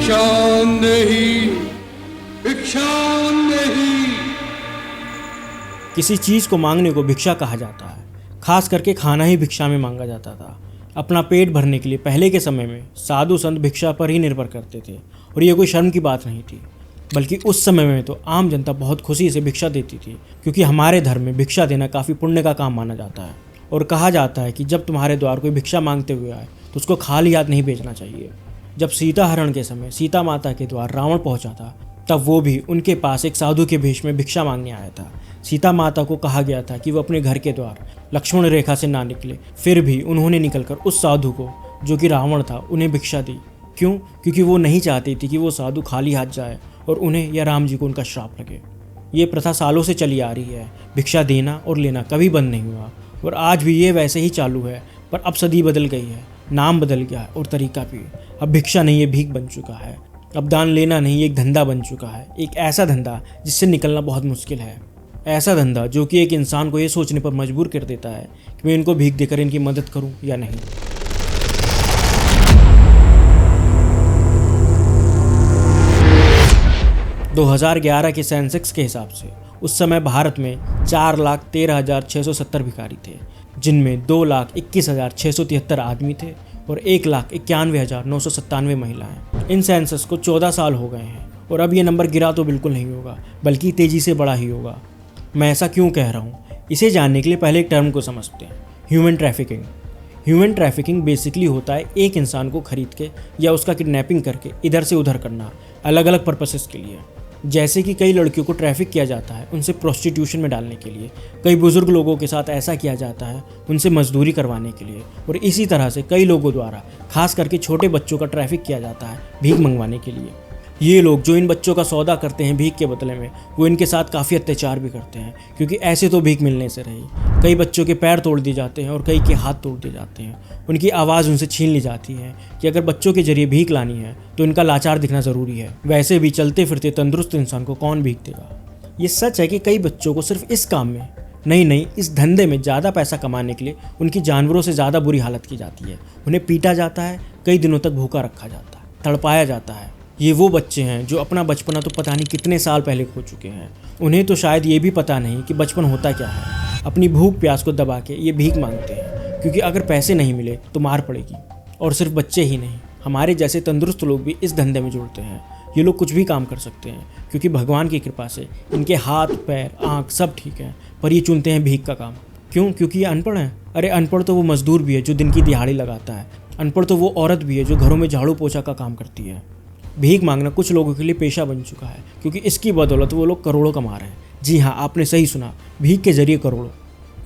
भिक्षा नहीं। किसी चीज को मांगने को भिक्षा कहा जाता है। खास करके खाना ही भिक्षा में मांगा जाता था। अपना पेट भरने के लिए पहले के समय में साधु संत भिक्षा पर ही निर्भर करते थे और ये कोई शर्म की बात नहीं थी, बल्कि उस समय में तो आम जनता बहुत खुशी से भिक्षा देती थी, क्योंकि हमारे धर्म में भिक्षा देना काफ़ी पुण्य का काम माना जाता है। और कहा जाता है कि जब तुम्हारे द्वार कोई भिक्षा मांगते हुए आए तो उसको खाली हाथ नहीं भेजना चाहिए। जब सीता हरण के समय सीता माता के द्वार रावण पहुंचा था, तब वो भी उनके पास एक साधु के भेष में भिक्षा मांगने आया था। सीता माता को कहा गया था कि वो अपने घर के द्वार लक्ष्मण रेखा से ना निकले, फिर भी उन्होंने निकलकर उस साधु को, जो कि रावण था, उन्हें भिक्षा दी। क्यों? क्योंकि वो नहीं चाहती थी कि वो साधु खाली हाथ जाए और उन्हें या राम जी को उनका श्राप लगे। ये प्रथा सालों से चली आ रही है। भिक्षा देना और लेना कभी बंद नहीं हुआ और आज भी ये वैसे ही चालू है, पर अब सदी बदल गई है, नाम बदल गया है और तरीका भी। अब भिक्षा नहीं, ये भीख बन चुका है। अब दान लेना नहीं, एक धंधा बन चुका है। एक ऐसा धंधा जिससे निकलना बहुत मुश्किल है। ऐसा धंधा जो कि एक इंसान को ये सोचने पर मजबूर कर देता है कि मैं इनको भीख देकर इनकी मदद करूं या नहीं। दो 2011 के सेंसेक्स के हिसाब से उस समय भारत में 4,13,670 भिखारी थे, जिनमें 2,21,673 आदमी थे और 1,91,997 महिलाएं। इन सेंसस को 14 साल हो गए हैं और अब ये नंबर गिरा तो बिल्कुल नहीं होगा, बल्कि तेज़ी से बढ़ा ही होगा। मैं ऐसा क्यों कह रहा हूँ, इसे जानने के लिए पहले एक टर्म को समझते हैं, human trafficking. Human trafficking basically होता है एक इंसान को खरीद के या उसका किडनैपिंग करके इधर से उधर करना, अलग अलग पर्पसेस के लिए। जैसे कि कई लड़कियों को ट्रैफिक किया जाता है उनसे प्रोस्टिट्यूशन में डालने के लिए, कई बुजुर्ग लोगों के साथ ऐसा किया जाता है उनसे मजदूरी करवाने के लिए, और इसी तरह से कई लोगों द्वारा खास करके छोटे बच्चों का ट्रैफिक किया जाता है भीख मंगवाने के लिए। ये लोग जो इन बच्चों का सौदा करते हैं भीख के बदले में, वो इनके साथ काफ़ी अत्याचार भी करते हैं, क्योंकि ऐसे तो भीख मिलने से रही। कई बच्चों के पैर तोड़ दिए जाते हैं और कई के हाथ तोड़ दिए जाते हैं। उनकी आवाज़ उनसे छीन ली जाती है कि अगर बच्चों के जरिए भीख लानी है तो इनका लाचार दिखना ज़रूरी है। वैसे भी चलते फिरते तंदुरुस्त इंसान को कौन भीख देगा। ये सच है कि कई बच्चों को सिर्फ इस काम में नहीं इस धंधे में ज़्यादा पैसा कमाने के लिए उनकी जानवरों से ज़्यादा बुरी हालत की जाती है। उन्हें पीटा जाता है, कई दिनों तक भूखा रखा जाता है, तड़पाया जाता है। ये वो बच्चे हैं जो अपना बचपना तो पता नहीं कितने साल पहले खो चुके हैं। उन्हें तो शायद ये भी पता नहीं कि बचपन होता क्या है। अपनी भूख प्यास को दबा के ये भीख मांगते हैं, क्योंकि अगर पैसे नहीं मिले तो मार पड़ेगी। और सिर्फ बच्चे ही नहीं, हमारे जैसे तंदुरुस्त लोग भी इस धंधे में जुड़ते हैं। ये लोग कुछ भी काम कर सकते हैं, क्योंकि भगवान की कृपा से इनके हाथ पैर आँख सब ठीक है, पर ये चुनते हैं भीख का काम। क्यों? क्योंकि ये अनपढ़ हैं। अरे अनपढ़ तो वो मजदूर भी है जो दिन की दिहाड़ी लगाता है। अनपढ़ तो वो औरत भी है जो घरों में झाड़ू पोछा का काम करती है। भीख मांगना कुछ लोगों के लिए पेशा बन चुका है, क्योंकि इसकी बदौलत वो लोग करोड़ों कमा रहे हैं। जी हाँ, आपने सही सुना, भीख के जरिए करोड़ों।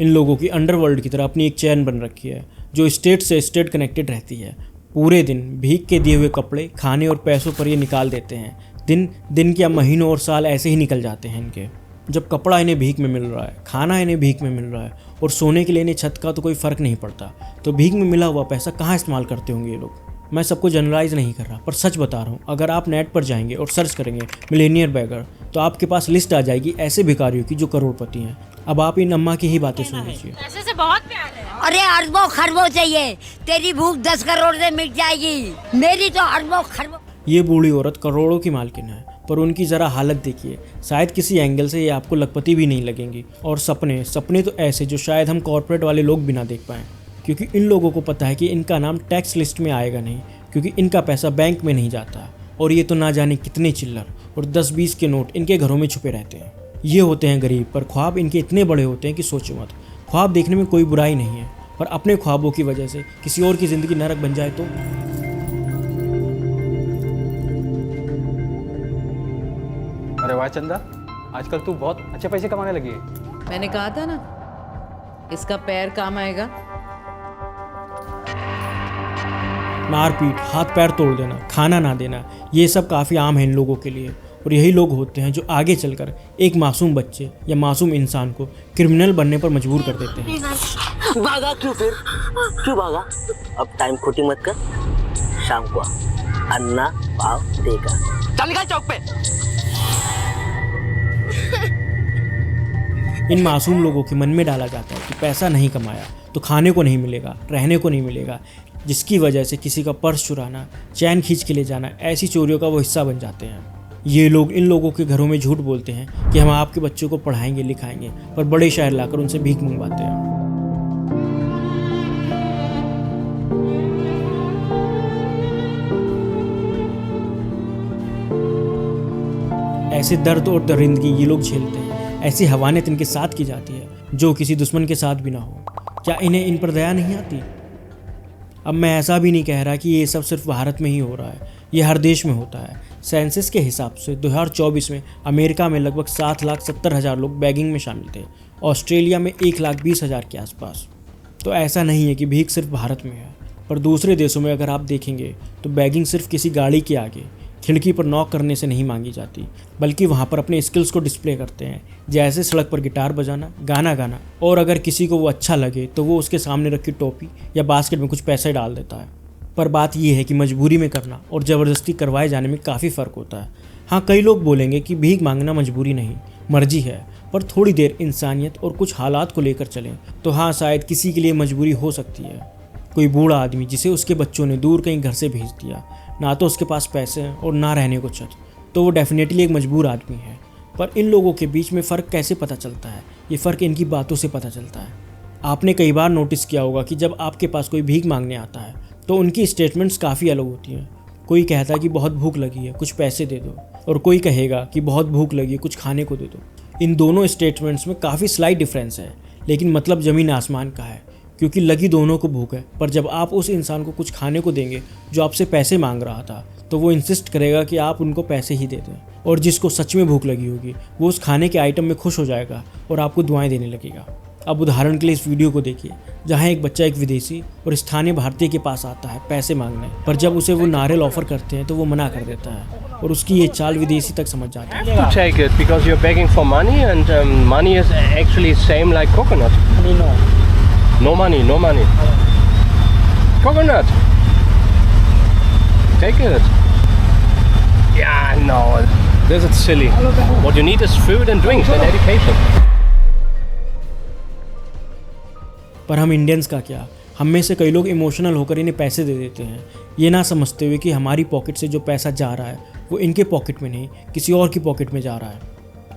इन लोगों की अंडरवर्ल्ड की तरह अपनी एक चैन बन रखी है, जो स्टेट से स्टेट कनेक्टेड रहती है। पूरे दिन भीख के दिए हुए कपड़े, खाने और पैसों पर ये निकाल देते हैं। दिन क्या महीनों और साल ऐसे ही निकल जाते हैं इनके। जब कपड़ा इन्हें भीख में मिल रहा है, खाना इन्हें भीख में मिल रहा है और सोने के लिए इन्हें छत का तो कोई फ़र्क नहीं पड़ता, तो भीख में मिला हुआ पैसा कहाँ इस्तेमाल करते होंगे ये लोग। मैं सबको जनरलाइज नहीं कर रहा, पर सच बता रहा हूँ। अगर आप नेट पर जाएंगे और सर्च करेंगे मिलेनियर बैगर, तो आपके पास लिस्ट आ जाएगी ऐसे भिखारियों की जो करोड़पति हैं। अब आप इन अम्मा की ही बातें सुन लीजिए। पैसे से बहुत प्यार है। अरे अरबों खरबों चाहिए, तेरी भूख 10 करोड़ से मिट जाएगी, मेरी तो अरबों खरबों। ये बूढ़ी औरत करोड़ों की मालकिन है, पर उनकी ज़रा हालत देखिए। शायद किसी एंगल से ये आपको लखपति भी नहीं लगेंगी। और सपने तो ऐसे जो शायद हम कॉर्पोरेट वाले लोग भी ना देख पाएँ, क्योंकि इन लोगों को पता है कि इनका नाम टैक्स लिस्ट में आएगा नहीं, क्योंकि इनका पैसा बैंक में नहीं जाता। और ये तो ना जाने कितने चिल्लर और 10-20 के नोट इनके घरों में छुपे रहते हैं। ये होते हैं गरीब, पर ख्वाब इनके इतने बड़े होते हैं कि सोचो मत। ख्वाब देखने में कोई बुराई नहीं है, पर अपने ख्वाबों की वजह से किसी और की ज़िंदगी नरक बन जाए तो। अरे वाह चंदा, आजकल तू बहुत अच्छे पैसे कमाने लगी है। मैंने कहा था ना, इसका पैर काम आएगा। मारपीट, हाथ पैर तोड़ देना, खाना ना देना, ये सब काफ़ी आम है इन लोगों के लिए। और यही लोग होते हैं जो आगे चलकर एक मासूम बच्चे या मासूम इंसान को क्रिमिनल बनने पर मजबूर कर देते हैं। भागा क्यों? फिर क्यों भागा? अब टाइम खोटी मत कर, शाम को अन्ना पाव देगा। चल निकल चौक पे। इन मासूम लोगों के मन में डाला जाता है कि पैसा नहीं कमाया तो खाने को नहीं मिलेगा, रहने को नहीं मिलेगा, जिसकी वजह से किसी का पर्स चुराना, चैन खींच के ले जाना, ऐसी चोरियों का वो हिस्सा बन जाते हैं। ये लोग इन लोगों के घरों में झूठ बोलते हैं कि हम आपके बच्चों को पढ़ाएंगे लिखाएंगे, पर बड़े शहर लाकर उनसे भीख मंगवाते हैं। ऐसे दर्द और दरिंदगी ये लोग झेलते हैं, ऐसी हवानियत इनके साथ की जाती है जो किसी दुश्मन के साथ भी ना हो। क्या इन्हें इन पर दया नहीं आती? अब मैं ऐसा भी नहीं कह रहा कि ये सब सिर्फ भारत में ही हो रहा है, ये हर देश में होता है। सेंसस के हिसाब से 2024 में अमेरिका में लगभग 7,70,000 लोग बैगिंग में शामिल थे, ऑस्ट्रेलिया में 1,20,000 के आसपास। तो ऐसा नहीं है कि भीख सिर्फ भारत में है, पर दूसरे देशों में अगर आप देखेंगे तो बैगिंग सिर्फ किसी गाड़ी के आगे खिड़की पर नॉक करने से नहीं मांगी जाती, बल्कि वहाँ पर अपने स्किल्स को डिस्प्ले करते हैं, जैसे सड़क पर गिटार बजाना, गाना गाना, और अगर किसी को वो अच्छा लगे तो वो उसके सामने रखी टोपी या बास्केट में कुछ पैसे डाल देता है। पर बात यह है कि मजबूरी में करना और ज़बरदस्ती करवाए जाने में काफ़ी फ़र्क होता है। हाँ, कई लोग बोलेंगे कि भीख मांगना मजबूरी नहीं, मर्जी है, पर थोड़ी देर इंसानियत और कुछ हालात को लेकर चलें तो हाँ, शायद किसी के लिए मजबूरी हो सकती है। कोई बूढ़ा आदमी जिसे उसके बच्चों ने दूर कहीं घर से भेज दिया, ना तो उसके पास पैसे हैं और ना रहने को छत, तो वो डेफिनेटली एक मजबूर आदमी है। पर इन लोगों के बीच में फ़र्क कैसे पता चलता है? ये फ़र्क इनकी बातों से पता चलता है। आपने कई बार नोटिस किया होगा कि जब आपके पास कोई भीख मांगने आता है तो उनकी स्टेटमेंट्स काफ़ी अलग होती हैं। कोई कहता है कि बहुत भूख लगी है, कुछ पैसे दे दो, और कोई कहेगा कि बहुत भूख लगी है, कुछ खाने को दे दो। इन दोनों स्टेटमेंट्स में काफ़ी स्लाइट डिफरेंस है, लेकिन मतलब ज़मीन आसमान का है, क्योंकि लगी दोनों को भूख है। पर जब आप उस इंसान को कुछ खाने को देंगे जो आपसे पैसे मांग रहा था, तो वो इंसिस्ट करेगा कि आप उनको पैसे ही दे दें। और जिसको सच में भूख लगी होगी वो उस खाने के आइटम में खुश हो जाएगा और आपको दुआएं देने लगेगा। अब उदाहरण के लिए इस वीडियो को देखिए, जहाँ एक बच्चा एक विदेशी और स्थानीय भारतीय के पास आता है पैसे मांगने, पर जब उसे वो नारियल ऑफर करते हैं तो वो मना कर देता है, और उसकी ये चाल विदेशी तक समझ जाता है। To take it because you're begging for money, and money is actually same like coconut. No money. Coconut. Take it. Yeah, no. This is silly. What you need is food and drinks and education. पर हम Indians का क्या, हम में से कई लोग emotional होकर इन्हें पैसे दे देते हैं, ये ना समझते हुए कि हमारी पॉकेट से जो पैसा जा रहा है वो इनके पॉकेट में नहीं, किसी और की पॉकेट में जा रहा है।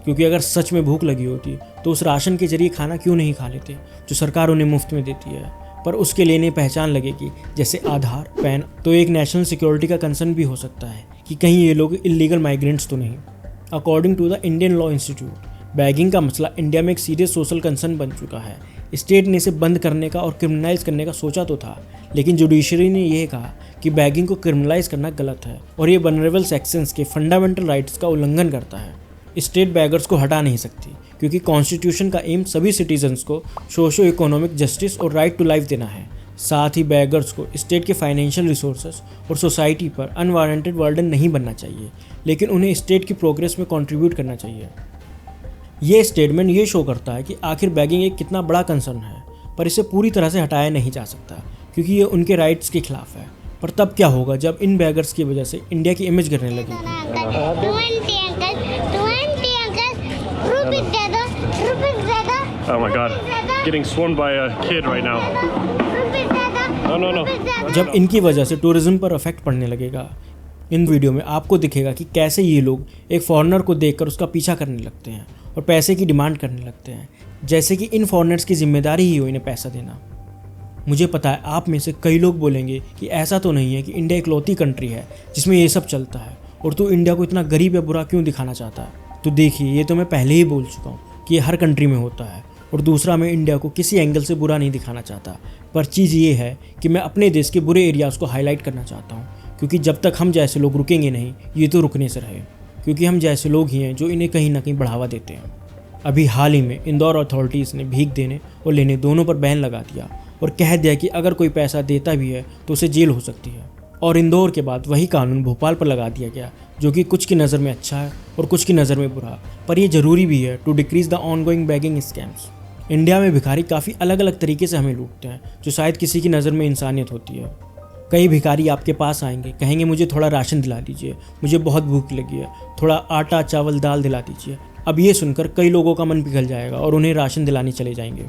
क्योंकि अगर सच में भूख लगी होती तो उस राशन के जरिए खाना क्यों नहीं खा लेते जो सरकार उन्हें मुफ्त में देती है। पर उसके लिए इन्हें पहचान लगेगी, जैसे आधार, पैन, तो एक नेशनल सिक्योरिटी का कंसर्न भी हो सकता है कि कहीं ये लोग इलीगल माइग्रेंट्स तो नहीं। According to the Indian law institute, begging का मसला इंडिया में एक सीरियस सोशल कंसर्न बन चुका है। स्टेट ने इसे बंद करने का और क्रिमिनलाइज करने का सोचा तो था, लेकिन जुडिशरी ने यह कहा कि बैगिंग को क्रिमिनलाइज करना गलत है और ये वनरेबल सेक्शंस के फंडामेंटल राइट्स का उल्लंघन करता है। स्टेट बैगर्स को हटा नहीं सकती, क्योंकि कॉन्स्टिट्यूशन का एम सभी सिटीजन्स को सोशो इकोनॉमिक जस्टिस और राइट टू लाइफ देना है। साथ ही बैगर्स को स्टेट के फाइनेंशियल रिसोर्सेज और सोसाइटी पर अनवारंटेड बर्डन नहीं बनना चाहिए, लेकिन उन्हें स्टेट की प्रोग्रेस में कंट्रीब्यूट करना चाहिए। ये स्टेटमेंट ये शो करता है कि आखिर बैगिंग एक कितना बड़ा कंसर्न है, पर इसे पूरी तरह से हटाया नहीं जा सकता, क्योंकि ये उनके राइट्स के खिलाफ है। पर तब क्या होगा जब इन बैगर्स की वजह से इंडिया की इमेज गिरने लगेगी। Oh my god, getting swarmed by a kid right now. No. जब इनकी वजह से टूरिज्म पर इफेक्ट पड़ने लगेगा। इन वीडियो में आपको दिखेगा कि कैसे ये लोग एक फॉरेनर को देखकर उसका पीछा करने लगते हैं और पैसे की डिमांड करने लगते हैं, जैसे कि इन फॉरेनर्स की जिम्मेदारी ही हो इन्हें पैसा देना। मुझे पता है आप में से कई लोग बोलेंगे कि ऐसा तो नहीं है कि इंडिया इकलौती कंट्री है जिसमें ये सब चलता है, और तू इंडिया को इतना गरीब या बुरा क्यों दिखाना चाहता है। तो देखिए, ये तो मैं पहले ही बोल चुका हूँ कि ये हर कंट्री में होता है, और दूसरा, मैं इंडिया को किसी एंगल से बुरा नहीं दिखाना चाहता, पर चीज़ ये है कि मैं अपने देश के बुरे एरियाज़ को हाईलाइट करना चाहता हूँ, क्योंकि जब तक हम जैसे लोग रुकेंगे नहीं, ये तो रुकने से रहे, क्योंकि हम जैसे लोग ही हैं जो इन्हें कहीं ना कहीं बढ़ावा देते हैं। अभी हाल ही में इंदौर अथॉरिटीज़ ने भीख देने और लेने दोनों पर बैन लगा दिया और कह दिया कि अगर कोई पैसा देता भी है तो उसे जेल हो सकती है। और इंदौर के बाद वही कानून भोपाल पर लगा दिया गया, जो कि कुछ की नज़र में अच्छा है और कुछ की नज़र में बुरा, पर यह ज़रूरी भी है to decrease the ongoing begging scams. India में भिखारी काफ़ी अलग अलग तरीके से हमें लूटते हैं, जो शायद किसी की नज़र में इंसानियत होती है। कई भिखारी आपके पास आएंगे, कहेंगे मुझे थोड़ा राशन दिला दीजिए, मुझे बहुत भूख लगी है, थोड़ा आटा चावल दाल दिला दीजिए। अब ये सुनकर कई लोगों का मन पिघल जाएगा और उन्हें राशन दिलाने चले जाएंगे।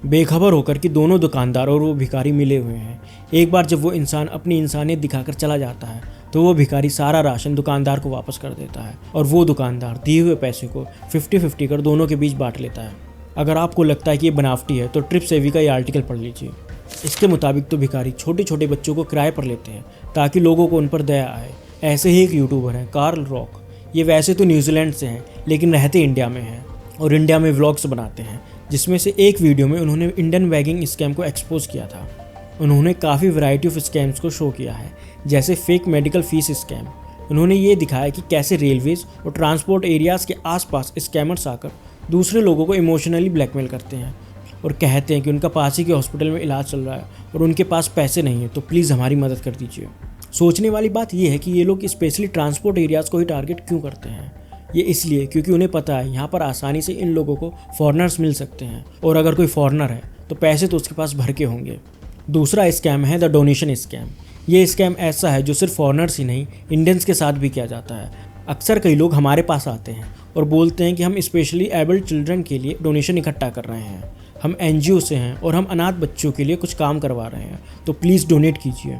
बेखबर होकर कि दोनों दुकानदार और वो भिखारी मिले हुए हैं। एक बार जब वो इंसान अपनी इंसानियत दिखाकर चला जाता है तो वो भिखारी सारा राशन दुकानदार को वापस कर देता है और वो दुकानदार दिए हुए पैसे को 50-50 कर दोनों के बीच बांट लेता है। अगर आपको लगता है कि ये बनावटी है तो ट्रिप सेवी का ये आर्टिकल पढ़ लीजिए। इसके मुताबिक तो भिखारी छोटे छोटे बच्चों को किराए पर लेते हैं ताकि लोगों को उन पर दया आए। ऐसे ही एक यूट्यूबर हैं कार्ल रॉक। ये वैसे तो न्यूजीलैंड से हैं लेकिन रहते इंडिया में हैं और इंडिया में व्लॉग्स बनाते हैं, जिसमें से एक वीडियो में उन्होंने इंडियन वैगिंग स्कैम को एक्सपोज किया था। उन्होंने काफ़ी वैरायटी ऑफ स्कैम्स को शो किया है, जैसे फेक मेडिकल फीस स्कैम। उन्होंने ये दिखाया कि कैसे रेलवेज और ट्रांसपोर्ट एरियाज़ के आसपास स्कैमर्स आकर दूसरे लोगों को इमोशनली ब्लैकमेल करते हैं और कहते हैं कि उनका पास ही के हॉस्पिटल में इलाज चल रहा है और उनके पास पैसे नहीं है, तो प्लीज़ हमारी मदद कर दीजिए। सोचने वाली बात यह है कि ये लोग स्पेशली ट्रांसपोर्ट एरियाज़ को ही टारगेट क्यों करते हैं। ये इसलिए क्योंकि उन्हें पता है यहाँ पर आसानी से इन लोगों को फॉरेनर्स मिल सकते हैं और अगर कोई फॉरेनर है तो पैसे तो उसके पास भर के होंगे। दूसरा स्कैम है द डोनेशन स्कैम। ये स्कैम ऐसा है जो सिर्फ फॉरेनर्स ही नहीं, इंडियंस के साथ भी किया जाता है। अक्सर कई लोग हमारे पास आते हैं और बोलते हैं कि हम स्पेशली एबल्ड चिल्ड्रन के लिए डोनेशन इकट्ठा कर रहे हैं, हम NGO से हैं और हम अनाथ बच्चों के लिए कुछ काम करवा रहे हैं, तो प्लीज़ डोनेट कीजिए।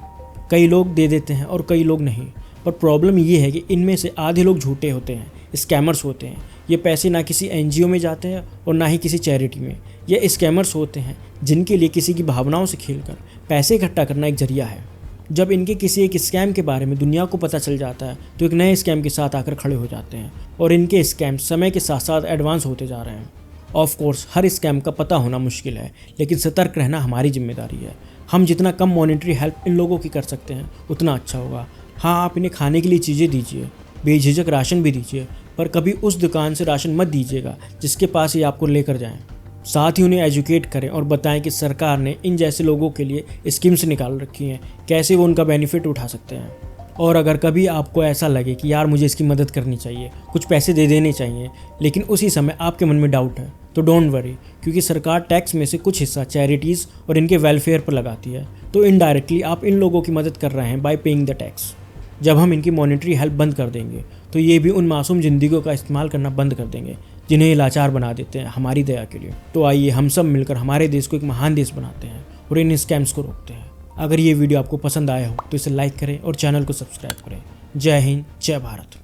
कई लोग दे देते हैं और कई लोग नहीं, पर प्रॉब्लम ये है कि इनमें से आधे लोग झूठे होते हैं, स्कैमर्स होते हैं। ये पैसे ना किसी NGO में जाते हैं और ना ही किसी चैरिटी में। ये स्कैमर्स होते हैं जिनके लिए किसी की भावनाओं से खेलकर पैसे इकट्ठा करना एक जरिया है। जब इनके किसी एक स्कैम के बारे में दुनिया को पता चल जाता है तो एक नए स्कैम के साथ आकर खड़े हो जाते हैं और इनके स्कैम समय के साथ साथ एडवांस होते जा रहे हैं। ऑफ कोर्स हर स्कैम का पता होना मुश्किल है, लेकिन सतर्क रहना हमारी जिम्मेदारी है। हम जितना कम मॉनेटरी हेल्प इन लोगों की कर सकते हैं उतना अच्छा होगा। हाँ, आप इन्हें खाने के लिए चीज़ें दीजिए, बेझिझक राशन भी दीजिए, पर कभी उस दुकान से राशन मत दीजिएगा जिसके पास ये आपको लेकर जाएं। साथ ही उन्हें एजुकेट करें और बताएं कि सरकार ने इन जैसे लोगों के लिए स्कीम्स निकाल रखी हैं, कैसे वो उनका बेनिफिट उठा सकते हैं। और अगर कभी आपको ऐसा लगे कि यार मुझे इसकी मदद करनी चाहिए, कुछ पैसे दे देने चाहिए, लेकिन उसी समय आपके मन में डाउट है, तो डोंट वरी, क्योंकि सरकार टैक्स में से कुछ हिस्सा चैरिटीज़ और इनके वेलफेयर पर लगाती है, तो इनडायरेक्टली आप इन लोगों की मदद कर रहे हैं बाय पेइंग द टैक्स। जब हम इनकी मॉनेटरी हेल्प बंद कर देंगे तो ये भी उन मासूम ज़िंदगियों का इस्तेमाल करना बंद कर देंगे जिन्हें ये लाचार बना देते हैं हमारी दया के लिए। तो आइए हम सब मिलकर हमारे देश को एक महान देश बनाते हैं और इन स्कैम्स को रोकते हैं। अगर ये वीडियो आपको पसंद आया हो तो इसे लाइक करें और चैनल को सब्सक्राइब करें। जय हिंद, जय भारत।